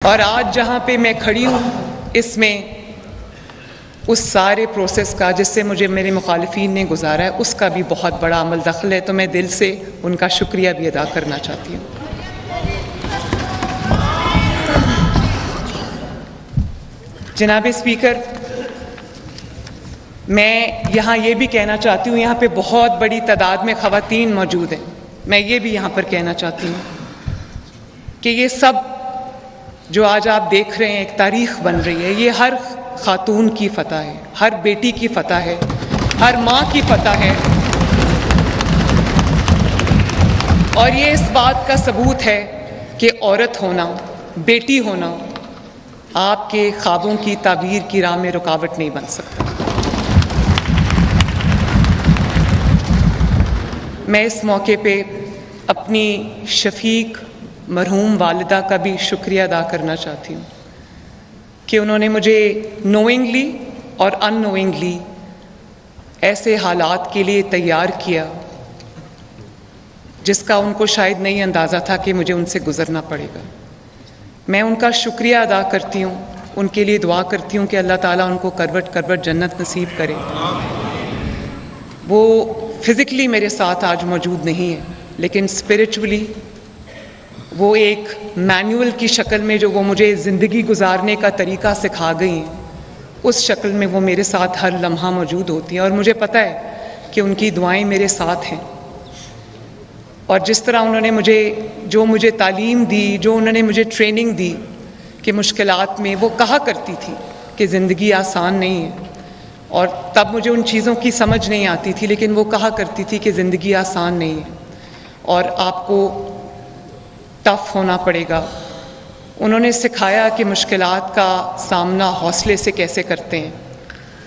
और आज जहाँ पे मैं खड़ी हूँ इसमें उस सारे प्रोसेस का जिससे मुझे मेरे मुखालिफिन ने गुजारा है उसका भी बहुत बड़ा अमल दखल है। तो मैं दिल से उनका शुक्रिया भी अदा करना चाहती हूँ। जनाब स्पीकर, मैं यहाँ ये भी कहना चाहती हूँ, यहाँ पे बहुत बड़ी तादाद में ख़वातीन मौजूद हैं। मैं ये भी यहाँ पर कहना चाहती हूँ कि ये सब जो आज आप देख रहे हैं एक तारीख़ बन रही है, ये हर खातून की फ़तह है, हर बेटी की फ़तह है, हर माँ की फ़तह है। और ये इस बात का सबूत है कि औरत होना, बेटी होना आपके ख्वाबों की ताबीर की राह में रुकावट नहीं बन सकता। मैं इस मौके पे अपनी शफीक मरहूम वालिदा का भी शुक्रिया अदा करना चाहती हूँ कि उन्होंने मुझे नोइंगली और अननोइंगली ऐसे हालात के लिए तैयार किया जिसका उनको शायद नहीं अंदाज़ा था कि मुझे उनसे गुज़रना पड़ेगा। मैं उनका शुक्रिया अदा करती हूँ, उनके लिए दुआ करती हूँ कि अल्लाह ताला उनको करवट करवट जन्नत नसीब करे। वो फ़िज़िकली मेरे साथ आज मौजूद नहीं है, लेकिन स्पिरिचुअली वो एक मैनुअल की शक्ल में जो वो मुझे ज़िंदगी गुजारने का तरीका सिखा गई हैं, उस शक्ल में वो मेरे साथ हर लम्हा मौजूद होती हैं। और मुझे पता है कि उनकी दुआएं मेरे साथ हैं। और जिस तरह उन्होंने मुझे तालीम दी, जो उन्होंने मुझे ट्रेनिंग दी कि मुश्किलात में वो कहा करती थी कि ज़िंदगी आसान नहीं है, और तब मुझे उन चीज़ों की समझ नहीं आती थी, लेकिन वो कहा करती थी कि ज़िंदगी आसान नहीं है और आपको टफ होना पड़ेगा। उन्होंने सिखाया कि मुश्किलात का सामना हौसले से कैसे करते हैं,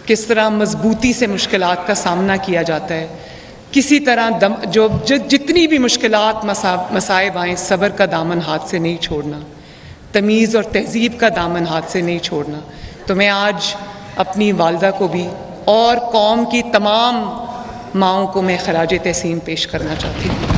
किस तरह मजबूती से मुश्किलात का सामना किया जाता है, किसी तरह जितनी भी मुश्किलात मसाइब आएँ सब्र का दामन हाथ से नहीं छोड़ना, तमीज़ और तहज़ीब का दामन हाथ से नहीं छोड़ना। तो मैं आज अपनी वालिदा को भी और कौम की तमाम माँओं को मैं खराज तहसीन पेश करना चाहती हूँ।